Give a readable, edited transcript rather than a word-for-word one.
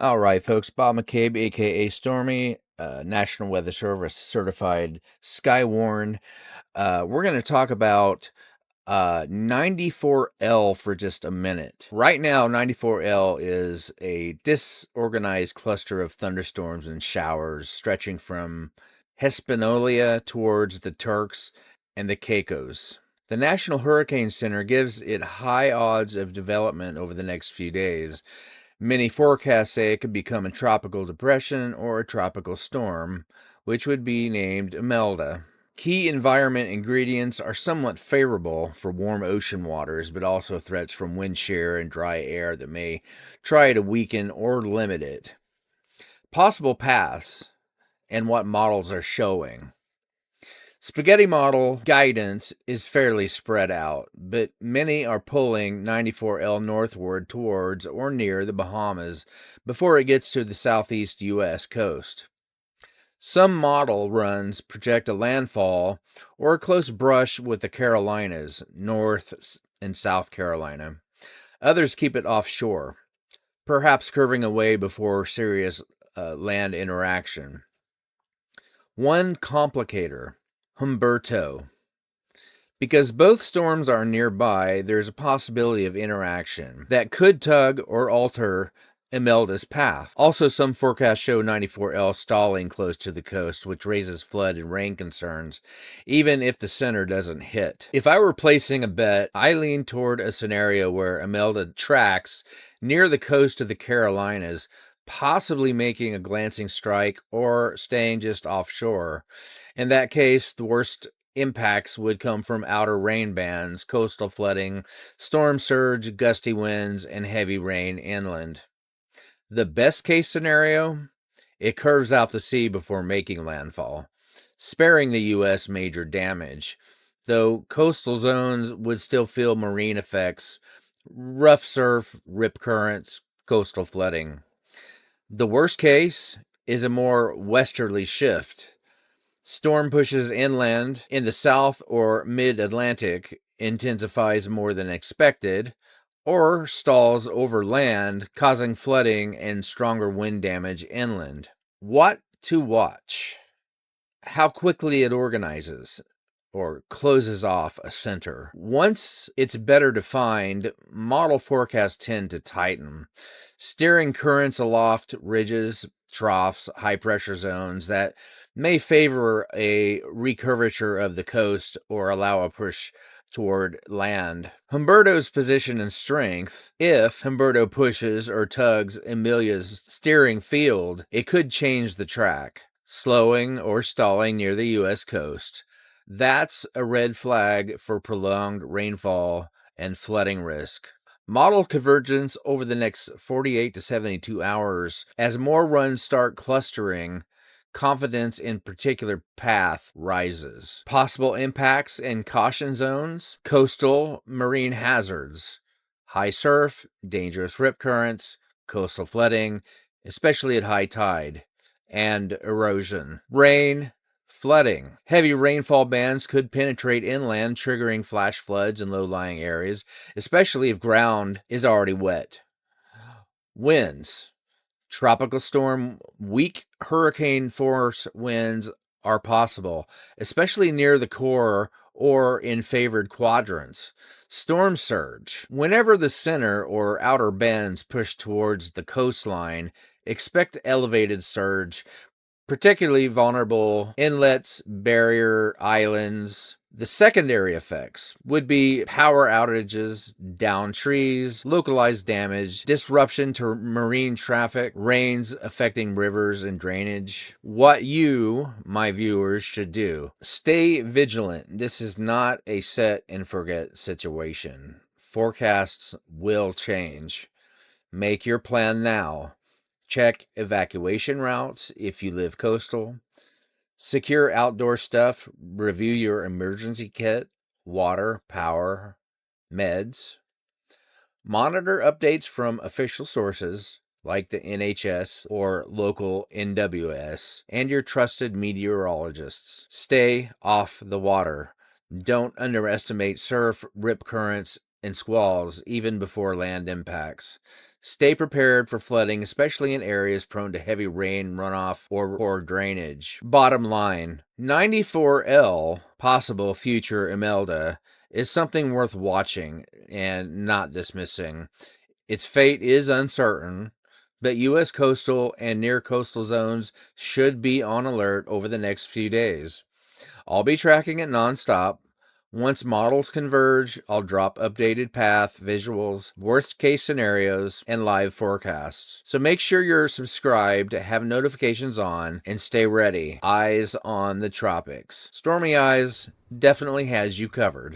All right, folks. Bob McCabe, aka Stormy, National Weather Service certified Skywarn. We're going to talk about 94L for just a minute. Right now, 94L is a disorganized cluster of thunderstorms and showers stretching from Hispaniola towards the Turks and the Caicos. The National Hurricane Center gives it high odds of development over the next few days. Many forecasts say it could become a tropical depression or a tropical storm, which would be named Imelda. Key environment ingredients are somewhat favorable for warm ocean waters, but also threats from wind shear and dry air that may try to weaken or limit it. Possible paths and what models are showing. Spaghetti model guidance is fairly spread out, but many are pulling 94L northward towards or near the Bahamas before it gets to the southeast U.S. coast. Some model runs project a landfall or a close brush with the Carolinas, North and South Carolina. Others keep it offshore, perhaps curving away before serious land interaction. One complicator, Humberto. Because both storms are nearby, there's a possibility of interaction that could tug or alter Imelda's path. Also, some forecasts show 94L stalling close to the coast, which raises flood and rain concerns, even if the center doesn't hit. If I were placing a bet, I lean toward a scenario where Imelda tracks near the coast of the Carolinas, possibly making a glancing strike or staying just offshore. In that case, the worst impacts would come from outer rain bands, coastal flooding, storm surge, gusty winds, and heavy rain inland. The best case scenario, it curves out the sea before making landfall, sparing the U.S. major damage, though coastal zones would still feel marine effects, rough surf, rip currents, coastal flooding. The worst case is a more westerly shift. Storm pushes inland in the South or mid-Atlantic, intensifies more than expected, or stalls over land, causing flooding and stronger wind damage inland. What to watch? How quickly it organizes or closes off a center. Once it's better defined, model forecasts tend to tighten, steering currents aloft ridges, troughs, high pressure zones that may favor a recurvature of the coast or allow a push toward land. Humberto's position and strength. If Humberto pushes or tugs Emilia's steering field, it could change the track, slowing or stalling near the U.S. coast. That's a red flag for prolonged rainfall and flooding risk. Model convergence over the next 48 to 72 hours. As more runs start clustering, confidence in particular path rises. Possible impacts and caution zones. Coastal marine hazards. High surf, dangerous rip currents, coastal flooding, especially at high tide, and erosion. Rain, flooding. Heavy rainfall bands could penetrate inland, triggering flash floods in low-lying areas, especially if ground is already wet. Winds. Tropical storm, weak hurricane force winds are possible, especially near the core or in favored quadrants. Storm surge. Whenever the center or outer bends push towards the coastline, expect elevated surge, particularly vulnerable inlets, barrier islands. The secondary effects would be power outages, downed trees, localized damage, disruption to marine traffic, rains affecting rivers and drainage. What you, my viewers, should do. Stay vigilant. This is not a set and forget situation. Forecasts will change. Make your plan now. Check evacuation routes if you live coastal. Secure outdoor stuff. Review your emergency kit, water, power, meds. Monitor updates from official sources like the NHS or local NWS and your trusted meteorologists. Stay off the water. Don't underestimate surf, rip currents, and squalls even before land impacts. Stay prepared for flooding, especially in areas prone to heavy rain, runoff, or poor drainage. Bottom line, 94L, possible future Imelda, is something worth watching and not dismissing. Its fate is uncertain, but U.S. coastal and near coastal zones should be on alert over the next few days. I'll be tracking it nonstop. Once models converge, I'll drop updated path, visuals, worst case scenarios, and live forecasts. So make sure you're subscribed, have notifications on, and stay ready. Eyes on the tropics. Stormy Eyes definitely has you covered.